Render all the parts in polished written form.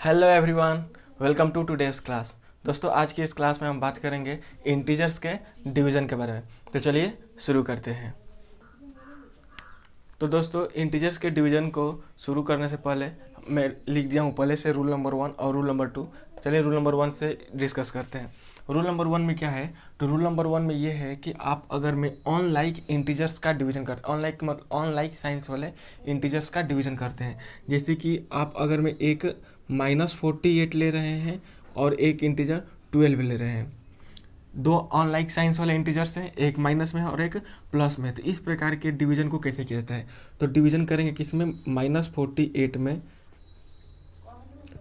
Hello everyone, welcome to today's class. दोस्तों, आज की इस क्लास में हम बात करेंगे इंटीजर्स के डिवीज़न के बारे में। तो चलिए शुरू करते हैं। तो दोस्तों, इंटीजर्स के डिवीज़न को शुरू करने से पहले मैं लिख दिया हूँ पहले से रूल नंबर 1 और रूल नंबर 2। चलिए रूल नंबर 1 से डिस्कस करते हैं। रूल नंबर 1 में क्या है? तो रूल नंबर 1 में ये है कि आप अगर मैं ऑन लाइक इंटीजर्स का डिवीज़न करते हैं, ऑन लाइक साइंस वाले इंटीजर्स का डिवीज़न करते हैं। जैसे कि आप अगर मैं एक -48 ले रहे हैं और एक इंटीजर 12 ले रहे हैं, दो ऑन लाइक साइंस वाले इंटीजर्स हैं, एक माइनस में है और एक प्लस में है। तो इस प्रकार के डिवीजन को कैसे किया जाता है? तो डिवीजन करेंगे किस में? -48 में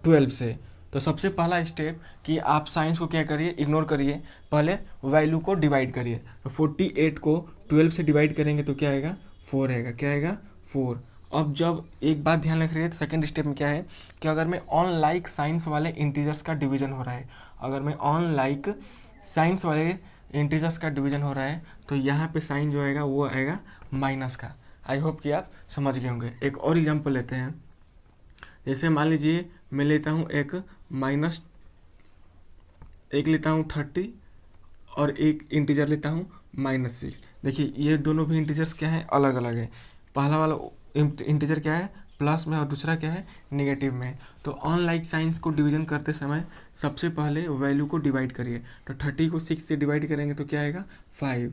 12 से। तो सबसे पहला स्टेप कि आप साइंस को क्या करिए, इग्नोर करिए, पहले वैल्यू को डिवाइड करिए। तो 48 को 12 से डिवाइड करेंगे तो क्या आएगा? 4 आएगा। क्या आएगा? 4। अब जब एक बात ध्यान रख रही है, तो सेकेंड स्टेप में क्या है कि अगर मैं ऑन लाइक साइंस वाले इंटीजर्स का डिवीजन हो रहा है, अगर मैं ऑन लाइक साइंस वाले इंटीजर्स का डिवीजन हो रहा है, तो यहाँ पे साइन जो आएगा वो आएगा माइनस का। आई होप कि आप समझ गए होंगे। एक और एग्जांपल लेते हैं। जैसे मान लीजिए मैं लेता हूँ एक लेता हूँ 30 और एक इंटीजर लेता हूँ -6। देखिए ये दोनों भी इंटीजर्स क्या है? अलग अलग है। पहला वाला इंटीजर क्या है? प्लस में, और दूसरा क्या है? नेगेटिव में। तो ऑन लाइक साइंस को डिवीजन करते समय सबसे पहले वैल्यू को डिवाइड करिए। तो 30 को 6 से डिवाइड करेंगे तो क्या आएगा? 5।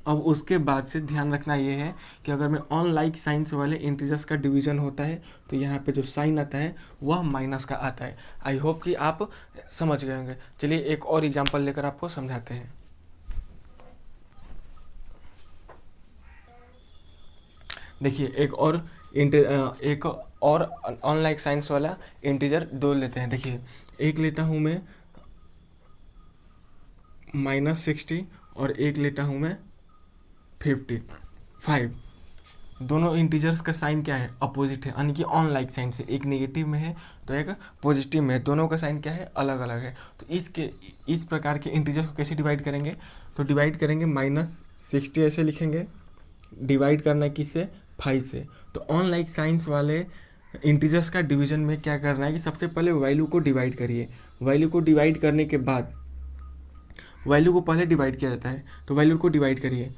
अब उसके बाद से ध्यान रखना ये है कि अगर मैं ऑन लाइक साइंस वाले इंटीजर्स का डिवीजन होता है तो यहाँ पे जो साइन आता है वह माइनस का आता है। आई होप कि आप समझ गए होंगे। चलिए एक और एग्जांपल लेकर आपको समझाते हैं। देखिए एक और ऑन लाइक साइंस वाला इंटीजर 2 लेते हैं। देखिए एक लेता हूँ मैं -60 और एक लेता हूँ मैं 55। दोनों इंटीजर्स का साइन क्या है? अपोजिट है, यानी कि ऑन लाइक साइन से। एक नेगेटिव में है तो एक पॉजिटिव में है। दोनों का साइन क्या है? अलग अलग है। तो इस प्रकार के इंटीजर्स को कैसे डिवाइड करेंगे? तो डिवाइड करेंगे -60 ऐसे लिखेंगे, डिवाइड करना है किससे? 5 से। तो ऑन लाइक साइंस वाले इंटीजर्स का डिवीजन में क्या करना है कि सबसे पहले वैल्यू को डिवाइड करिए। वैल्यू को डिवाइड करने के बाद, वैल्यू को पहले डिवाइड किया जाता है, तो वैल्यू को डिवाइड करिए,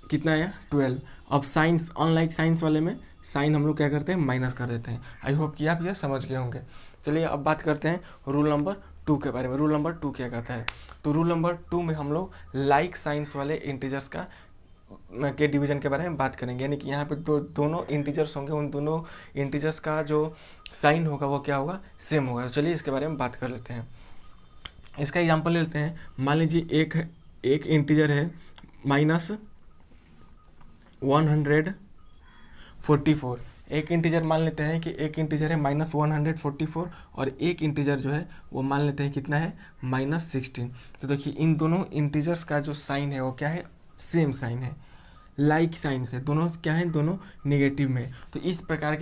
कितना आया? 12। अब साइंस, ऑन लाइक साइंस वाले में साइन हम लोग क्या करते हैं? माइनस कर देते हैं। आई होप कि आप यह समझ गए होंगे। चलिए अब बात करते हैं रूल नंबर 2 के बारे में। रूल नंबर 2 क्या कहता है? तो रूल नंबर 2 में हम लोग लाइक साइंस वाले इंटीजर्स के डिवीजन के बारे में बात करेंगे। यानी कि यहाँ पे दोनों इंटीजर्स होंगे, उन दोनों इंटीजर्स का जो साइन होगा वो क्या होगा? सेम होगा। तो चलिए इसके बारे में बात कर लेते हैं। इसका एग्जांपल लेते हैं। मान लीजिए एक इंटीजर है -144। एक इंटीजर मान लेते हैं कि एक इंटीजर है -144 और एक इंटीजर जो है वो मान लेते हैं कितना है? -16। तो देखिए इन दोनों इंटीजर्स का जो साइन है वो क्या है? सेम साइन है, लाइक साइन से। दोनों क्या है? दोनों नेगेटिव में। तो इस प्रकार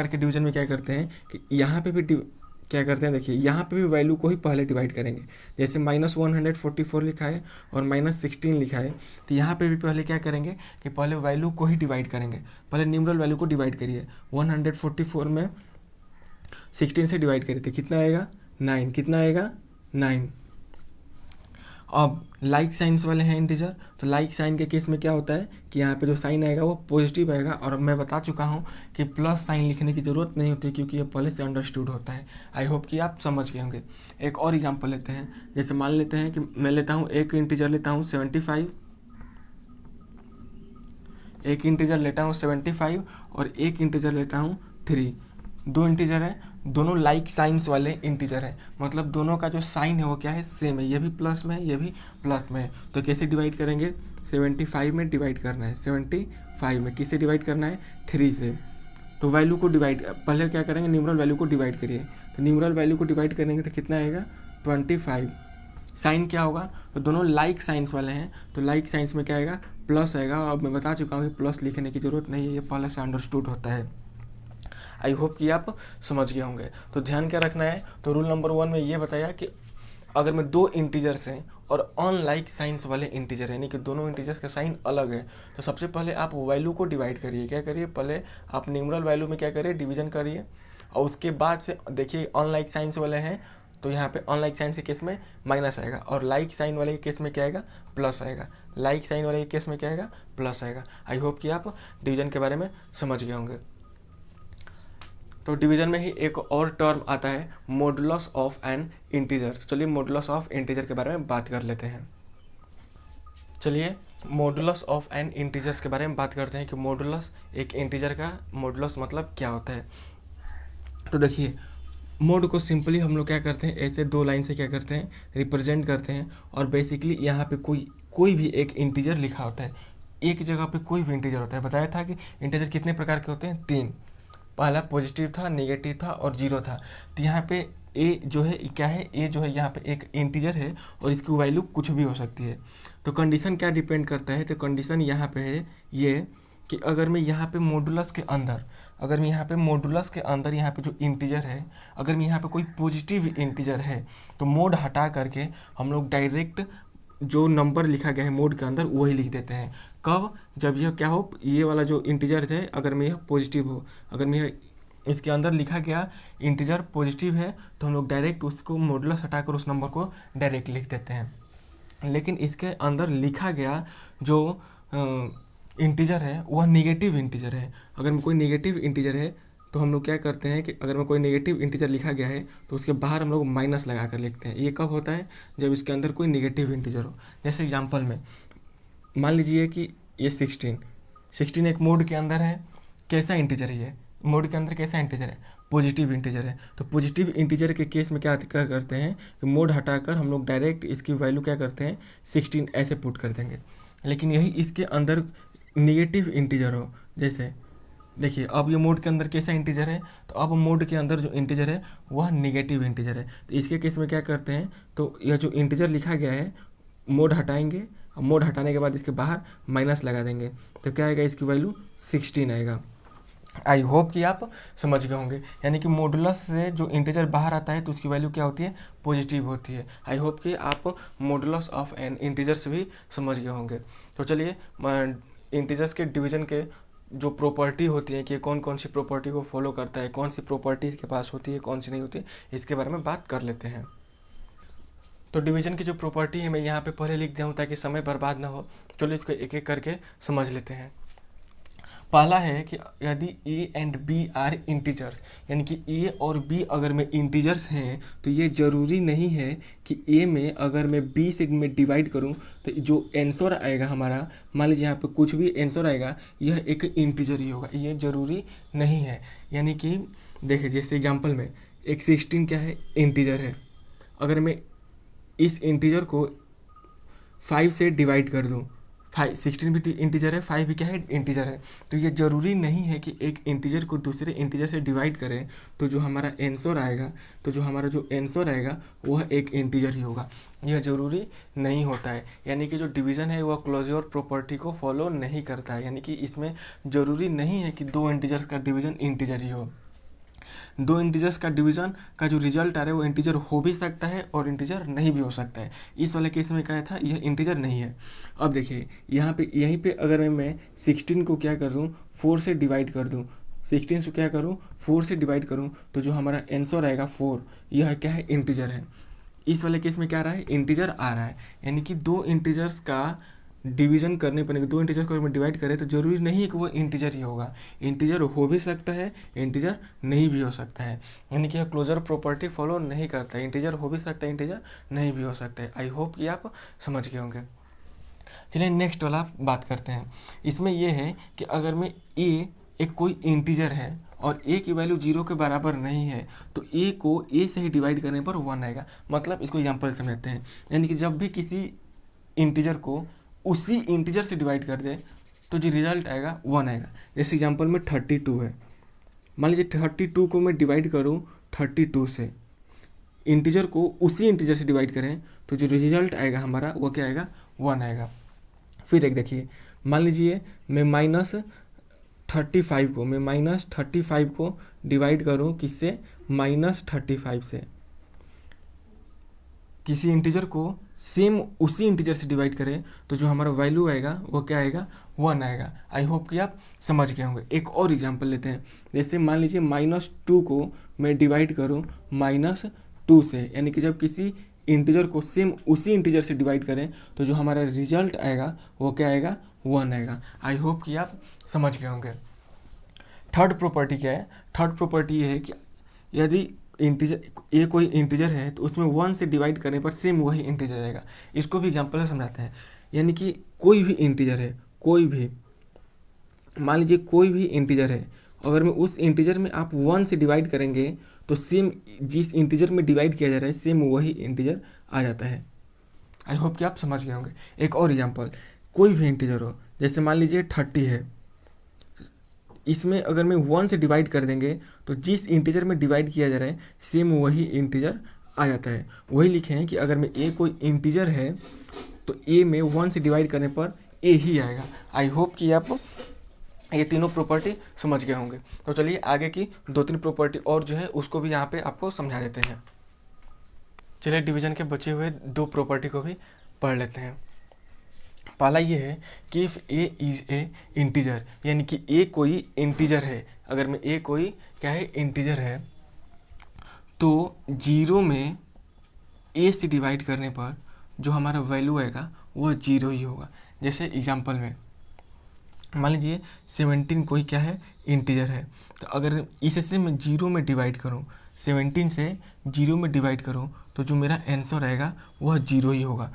के डिवीजन में क्या करते हैं कि यहाँ पे भी क्या करते हैं? देखिए यहाँ पे भी वैल्यू को ही पहले डिवाइड करेंगे। जैसे -144 लिखा है और -16 लिखा है, तो यहाँ पे भी पहले क्या करेंगे कि पहले वैल्यू को ही डिवाइड करेंगे। पहले न्यूमरल वैल्यू को डिवाइड करिए। 144 में 16 से डिवाइड करिए तो कितना आएगा? 9। कितना आएगा? 9। अब लाइक साइंस वाले हैं इंटीजर, तो लाइक साइन के केस में क्या होता है कि यहाँ पे जो साइन आएगा वो पॉजिटिव आएगा। और मैं बता चुका हूँ कि प्लस साइन लिखने की ज़रूरत नहीं होती, क्योंकि ये पहले से अंडरस्टूड होता है। आई होप कि आप समझ गए होंगे। एक और एग्जांपल लेते हैं। जैसे मान लेते हैं कि मैं लेता हूँ एक इंटीजर लेता हूँ 75, एक इंटीजर लेता हूँ 75 और एक इंटीजर लेता हूँ 3। दो इंटीजर है, दोनों लाइक साइंस वाले इंटीजर है, मतलब दोनों का जो साइन है वो क्या है? सेम है। ये भी प्लस में है, ये भी प्लस में है। तो कैसे डिवाइड करेंगे? 75 में डिवाइड करना है। 75 में किससे डिवाइड करना है? 3 से। तो वैल्यू को डिवाइड, पहले क्या करेंगे? न्यूमरल वैल्यू को डिवाइड करिए। तो न्यूमरल वैल्यू को डिवाइड करेंगे तो कितना आएगा? 25। साइन क्या होगा? तो दोनों लाइक साइंस वाले हैं, तो लाइक साइंस में क्या आएगा? प्लस आएगा। अब मैं बता चुका हूँ कि प्लस लिखने की ज़रूरत नहीं है, ये पहले से अंडरस्टूड होता है। आई होप कि आप समझ गए होंगे। तो ध्यान क्या रखना है? तो रूल नंबर 1 में ये बताया कि अगर मैं दो इंटीजर्स हैं और ऑन लाइक साइंस वाले इंटीजर यानी कि दोनों इंटीजर्स का साइन अलग है, तो सबसे पहले आप वैल्यू को डिवाइड करिए। क्या करिए? पहले आप न्यूमरल वैल्यू में क्या करिए? डिवीजन करिए। और उसके बाद से देखिए अनलाइक साइन से वाले हैं, तो यहाँ पे अनलाइक साइन के केस में माइनस आएगा, और लाइक साइन वाले के केस में क्या आएगा, प्लस आएगा। लाइक साइन वाले के केस में क्या आएगा, प्लस आएगा। आई होप कि आप डिवीजन के बारे में समझ गए होंगे। तो डिवीजन में ही एक और टर्म आता है मॉडुलस ऑफ एन इंटीजर। चलिए मॉडुलस ऑफ इंटीजर के बारे में बात कर लेते हैं। चलिए मॉडुलस ऑफ एन इंटीजर्स के बारे में बात करते हैं कि मॉडुलस एक इंटीजर का मॉडुलस मतलब क्या होता है। तो देखिए मोड को सिंपली हम लोग क्या करते हैं, ऐसे दो लाइन से क्या करते हैं, रिप्रेजेंट करते हैं। और बेसिकली यहाँ पे कोई भी एक इंटीजर लिखा होता है, एक जगह पे कोई भी इंटीजर होता है। बताया था कि इंटीजर कितने प्रकार के होते हैं, 3। पहला पॉजिटिव था, नेगेटिव था और जीरो था। तो यहाँ पे ए जो है क्या है, ए जो है यहाँ पे एक इंटीजर है और इसकी वैल्यू कुछ भी हो सकती है। तो कंडीशन क्या डिपेंड करता है, तो कंडीशन यहाँ पे है ये कि अगर मैं यहाँ पे मॉडुलस के अंदर, अगर मैं यहाँ पे मॉडुलस के अंदर यहाँ पे जो इंटीजर है, अगर मैं यहाँ पे कोई पॉजिटिव इंटीजर है, तो मोड हटा करके हम लोग डायरेक्ट जो नंबर लिखा गया है मोड के अंदर वही लिख देते हैं। कब, जब यह क्या हो, ये वाला जो इंटीजर है अगर मैं यह पॉजिटिव हो, अगर मैं इसके अंदर लिखा गया इंटीजर पॉजिटिव है, तो हम लोग डायरेक्ट उसको मॉडुलस हटाकर उस नंबर को डायरेक्ट लिख देते हैं। लेकिन इसके अंदर लिखा गया जो इंटीजर है वह नेगेटिव इंटीजर है। अगर मैं कोई नेगेटिव इंटीजर है तो हम लोग क्या करते हैं कि अगर मैं कोई नेगेटिव इंटीजर लिखा गया है तो उसके बाहर हम लोग माइनस लगा कर लिखते हैं। ये कब होता है, जब इसके अंदर कोई नेगेटिव इंटीजर हो। जैसे एग्जांपल में मान लीजिए कि ये 16 एक मोड के अंदर है। कैसा इंटीजर है ये, मोड के अंदर कैसा इंटीजर है, पॉजिटिव इंटीजर है। तो पॉजिटिव इंटीजर के केस में क्या करते हैं कि मोड हटाकर हम लोग डायरेक्ट इसकी वैल्यू क्या करते हैं, 16 ऐसे पुट कर देंगे। लेकिन यही इसके अंदर नेगेटिव इंटीजर हो, जैसे देखिए अब ये मोड के अंदर कैसा इंटीजर है, तो अब मोड के अंदर जो इंटीजर है वह नेगेटिव इंटीजर है। तो इसके केस में क्या करते हैं, तो यह जो इंटीजर लिखा गया है मोड हटाएंगे, और मोड हटाने के बाद इसके बाहर माइनस लगा देंगे, तो क्या आएगा, इसकी वैल्यू 16 आएगा। आई होप कि आप समझ गए होंगे। यानी कि मॉडुलस से जो इंटीजर बाहर आता है तो उसकी वैल्यू क्या होती है, पॉजिटिव होती है। आई होप कि आप मॉडुलस ऑफ एन इंटीजर्स भी समझ गए होंगे। तो चलिए इंटीजर्स के डिवीजन के जो प्रॉपर्टी होती है कि कौन कौन सी प्रॉपर्टी को फॉलो करता है, कौन सी प्रॉपर्टी इसके पास होती है, कौन सी नहीं होती है, इसके बारे में बात कर लेते हैं। तो डिवीजन की जो प्रॉपर्टी है मैं यहाँ पे पहले लिख दिया हूँ ताकि समय बर्बाद ना हो। चलो इसको एक एक करके समझ लेते हैं। पहला है कि यदि a and b are integers, यानी कि a और b अगर में इंटीजर्स हैं तो ये ज़रूरी नहीं है कि a में अगर मैं b से में डिवाइड करूं तो जो आंसर आएगा हमारा, मान लीजिए यहाँ पे कुछ भी आंसर आएगा यह एक इंटीजर ही होगा, ये ज़रूरी नहीं है। यानी कि देखिए जैसे एग्जांपल में एक 16 क्या है, इंटीजर है। अगर मैं इस इंटीजर को 5 से डिवाइड कर दूँ, 16 भी इंटीजर है, 5 भी क्या है, इंटीजर है। तो ये ज़रूरी नहीं है कि एक इंटीजर को दूसरे इंटीजर से डिवाइड करें तो जो हमारा आंसर आएगा वह एक इंटीजर ही होगा। यह ज़रूरी नहीं होता है। यानी कि जो डिवीज़न है वह क्लोजर प्रॉपर्टी को फॉलो नहीं करता है। यानी कि इसमें ज़रूरी नहीं है कि दो इंटीजर्स का डिवीज़न इंटीजर ही हो। दो इंटीजर्स का डिवीजन का जो रिजल्ट आ रहा है वो इंटीजर हो भी सकता है और इंटीजर नहीं भी हो सकता है। इस वाले केस में क्या था, यह इंटीजर नहीं है। अब देखिए यहाँ पे, यहीं पे अगर मैं 16 को क्या कर दूँ, 4 से डिवाइड कर दूँ, 16 से क्या करूँ, 4 से डिवाइड करूँ, तो जो हमारा आंसर आएगा 4, यह क्या है, इंटीजर है। इस वाले केस में क्या आ रहा है, इंटीजर आ रहा है। यानी कि दो इंटीजर्स का डिवीजन करने पर, दो इंटीजर को अगर डिवाइड करें तो ज़रूरी नहीं है कि वो इंटीजर ही होगा। इंटीजर हो भी सकता है, इंटीजर नहीं भी हो सकता है। यानी कि क्लोजर प्रॉपर्टी फॉलो नहीं करता है। इंटीजर हो भी सकता है, इंटीजर नहीं भी हो सकता है। आई होप कि आप समझ गए होंगे। चलिए नेक्स्ट वाला बात करते हैं। इसमें यह है कि अगर मैं ए एक कोई इंटीजर है और ए की वैल्यू 0 के बराबर नहीं है तो ए को ए से ही डिवाइड करने पर 1 आएगा। मतलब इसको एग्जाम्पल समझते हैं। यानी कि जब भी किसी इंटीजर को उसी इंटीजर से डिवाइड कर दे तो जो रिजल्ट आएगा 1 आएगा। जैसे एग्जांपल में 32 है, मान लीजिए 32 को मैं डिवाइड करूं 32 से, इंटीजर को उसी इंटीजर से डिवाइड करें तो जो रिजल्ट आएगा हमारा वो क्या आएगा, 1 आएगा। फिर एक देखिए, मान लीजिए मैं -35 को डिवाइड करूं किससे, -35 से, किसी इंटीजर को सेम उसी इंटीजर से डिवाइड करें तो जो हमारा वैल्यू आएगा वो क्या आएगा, 1 आएगा। आई होप कि आप समझ गए होंगे। एक और एग्जांपल लेते हैं। जैसे मान लीजिए -2 को मैं डिवाइड करूं -2 से, यानी कि जब किसी इंटीजर को सेम उसी इंटीजर से डिवाइड करें तो जो हमारा रिजल्ट आएगा वो क्या आएगा, 1 आएगा। आई होप कि आप समझ गए होंगे। थर्ड प्रॉपर्टी क्या है? थर्ड प्रॉपर्टी ये है कि यदि इंटीजर ये कोई इंटीजर है तो उसमें 1 से डिवाइड करने पर सेम वही इंटीजर आएगा। इसको भी एग्जांपल से समझाते हैं। यानी कि कोई भी इंटीजर है, कोई भी, मान लीजिए कोई भी इंटीजर है, अगर मैं उस इंटीजर में आप 1 से डिवाइड करेंगे तो सेम जिस इंटीजर में डिवाइड किया जा रहा है सेम वही इंटीजर आ जाता है। आई होप कि आप समझ गए होंगे। एक और एग्जांपल, कोई भी इंटीजर हो, जैसे मान लीजिए 30 है, इसमें अगर मैं 1 से डिवाइड कर देंगे तो जिस इंटीजर में डिवाइड किया जा रहा है सेम वही इंटीजर आ जाता है। वही लिखे हैं कि अगर मैं ए कोई इंटीजर है तो ए में 1 से डिवाइड करने पर ए ही आएगा। आई होप कि आप ये तीनों प्रॉपर्टी समझ गए होंगे। तो चलिए आगे की 2-3 प्रॉपर्टी और जो है उसको भी यहाँ पे आपको समझा देते हैं। चलिए डिवीजन के बचे हुए 2 प्रॉपर्टी को भी पढ़ लेते हैं। पहला ये है कि if A is a integer, यानी कि ए कोई इंटीजर है। अगर मैं ए कोई क्या है, इंटीजर है, तो 0 में ए से डिवाइड करने पर जो हमारा वैल्यू आएगा वो 0 ही होगा। जैसे एग्जांपल में मान लीजिए 17 कोई क्या है, इंटीजर है, तो अगर इससे मैं 0 में डिवाइड करूं, 17 से 0 में डिवाइड करूं तो जो मेरा आंसर आएगा वह 0 ही होगा।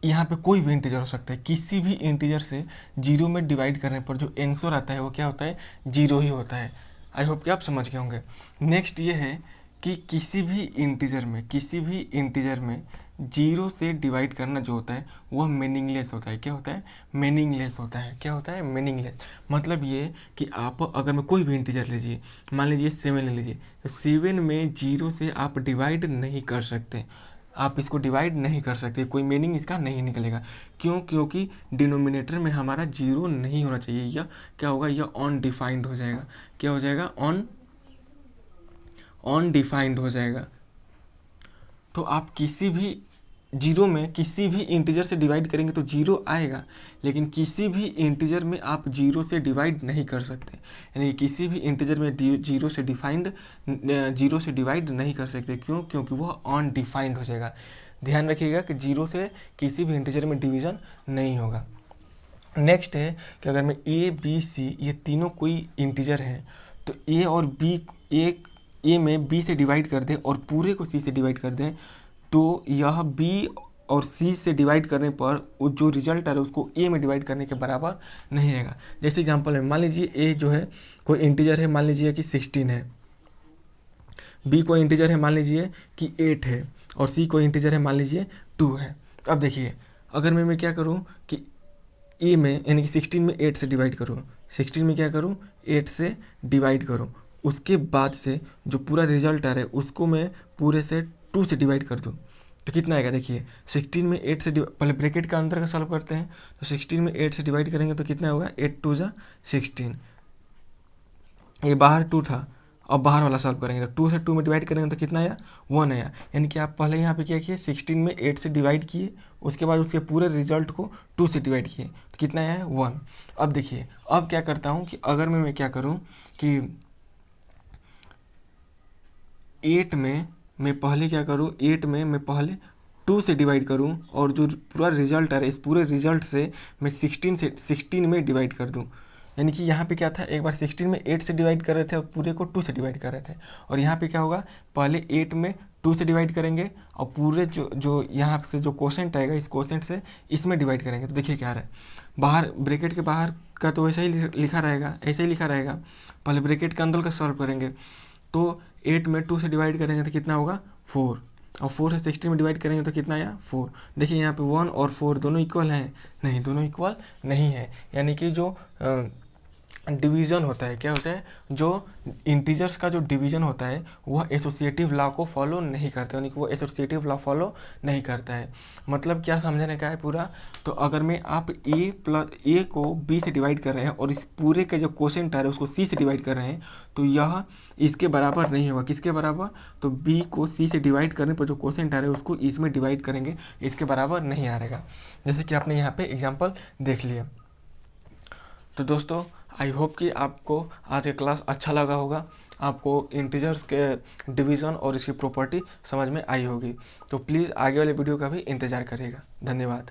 यहाँ पे कोई भी इंटीजर हो सकता है, किसी भी इंटीजर से 0 में डिवाइड करने पर जो आंसर आता है वो क्या होता है, 0 ही होता है। आई होप कि आप समझ गए होंगे। नेक्स्ट ये है कि किसी भी इंटीजर में 0 से डिवाइड करना जो होता है वह मीनिंगलेस होता है। क्या होता है, मीनिंगलेस होता है। क्या होता है, मीनिंगलेस। मतलब ये कि आप अगर मैं कोई भी इंटीजर लीजिए, मान लीजिए 7 ले लीजिए, तो 7 में 0 से आप डिवाइड नहीं कर सकते, आप इसको डिवाइड नहीं कर सकते, कोई मीनिंग इसका नहीं निकलेगा। क्यों? क्योंकि डिनोमिनेटर में हमारा 0 नहीं होना चाहिए। यह क्या होगा, यह अनडिफाइंड हो जाएगा। क्या हो जाएगा, अनडिफाइंड हो जाएगा। तो आप किसी भी 0 में किसी भी इंटीजर से डिवाइड करेंगे तो 0 आएगा, लेकिन किसी भी इंटीजर में आप 0 से डिवाइड नहीं कर सकते। यानी किसी भी इंटीजर में 0 से डिवाइड नहीं कर सकते। क्यों? क्योंकि वह अनडिफाइंड हो जाएगा। ध्यान रखिएगा कि 0 से किसी भी इंटीजर में डिवीजन नहीं होगा। नेक्स्ट है कि अगर मैं ए बी सी ये तीनों कोई इंटीजर हैं तो ए और बी, ए में बी से डिवाइड कर दें और पूरे को सी से डिवाइड कर दें तो यह बी और सी से डिवाइड करने पर जो रिजल्ट आ रहा है उसको ए में डिवाइड करने के बराबर नहीं आएगा। जैसे एग्जांपल है, मान लीजिए ए जो है कोई इंटीजर है, मान लीजिए कि 16 है, बी कोई इंटीजर है मान लीजिए कि 8 है, और सी कोई इंटीजर है मान लीजिए 2 है। अब देखिए अगर मैं क्या करूँ कि ए में यानी कि 16 में 8 से डिवाइड करूँ, 16 में क्या करूँ, 8 से डिवाइड करूँ, उसके बाद से जो पूरा रिजल्ट आ रहा है उसको मैं पूरे से 2 से डिवाइड कर दूँ तो कितना आएगा। देखिए 16 में 8 से पहले ब्रैकेट का अंदर का सॉल्व करते हैं, तो 16 में 8 से डिवाइड करेंगे तो कितना होगा, 8 2 जा 16। ये बाहर 2 था, अब बाहर वाला सॉल्व करेंगे तो 2 से 2 में डिवाइड करेंगे तो कितना आया, 1 आया। यानी कि आप पहले यहाँ पे क्या किए, 16 में 8 से डिवाइड किए, उसके बाद उसके पूरे रिजल्ट को 2 से डिवाइड किए तो कितना आया है, 1। अब देखिए अब क्या करता हूँ कि अगर मैं क्या करूँ कि 8 में मैं पहले क्या करूँ, 8 में मैं पहले 2 से डिवाइड करूँ और जो पूरा रिजल्ट आ रहा है इस पूरे रिजल्ट से मैं 16 में डिवाइड कर दूँ। यानी कि यहाँ पे क्या था, एक बार 16 में 8 से डिवाइड कर रहे थे और पूरे को 2 से डिवाइड कर रहे थे, और यहाँ पे क्या होगा, पहले 8 में 2 से डिवाइड करेंगे और पूरे जो यहाँ से जो क्वोशेंट आएगा इस क्वोशेंट से इसमें डिवाइड करेंगे। तो देखिए क्या रहा है, बाहर ब्रैकेट के बाहर का तो वैसा ही लिखा रहेगा, ऐसे ही लिखा रहेगा। पहले ब्रैकेट के अंदर का सॉल्व करेंगे तो 8 में 2 से डिवाइड करेंगे तो कितना होगा, 4, और 4 से 16 में डिवाइड करेंगे तो कितना आया, 4। देखिए यहाँ पे 1 और 4 दोनों इक्वल हैं, नहीं, दोनों इक्वल नहीं है। यानी कि जो डिवीज़न होता है, क्या होता है, जो इंटीजर्स का जो डिवीज़न होता है वह एसोसिएटिव लॉ को फॉलो नहीं करता, यानी कि वो एसोसिएटिव लॉ फॉलो नहीं करता है। मतलब क्या समझने का है पूरा, तो अगर मैं आप ए को बी से डिवाइड कर रहे हैं और इस पूरे के जो कोसेंट है उसको सी से डिवाइड कर रहे हैं, तो यह इसके बराबर नहीं होगा। किसके बराबर, तो बी को सी से डिवाइड करने पर जो कोसेंट आ रहा है उसको इसमें डिवाइड करेंगे, इसके बराबर नहीं आ रहेगा, जैसे कि आपने यहाँ पे एग्जांपल देख लिया। तो दोस्तों आई होप कि आपको आज का क्लास अच्छा लगा होगा, आपको इंटीजर्स के डिवीज़न और इसकी प्रॉपर्टी समझ में आई होगी। तो प्लीज़ आगे वाले वीडियो का भी इंतज़ार करिएगा। धन्यवाद।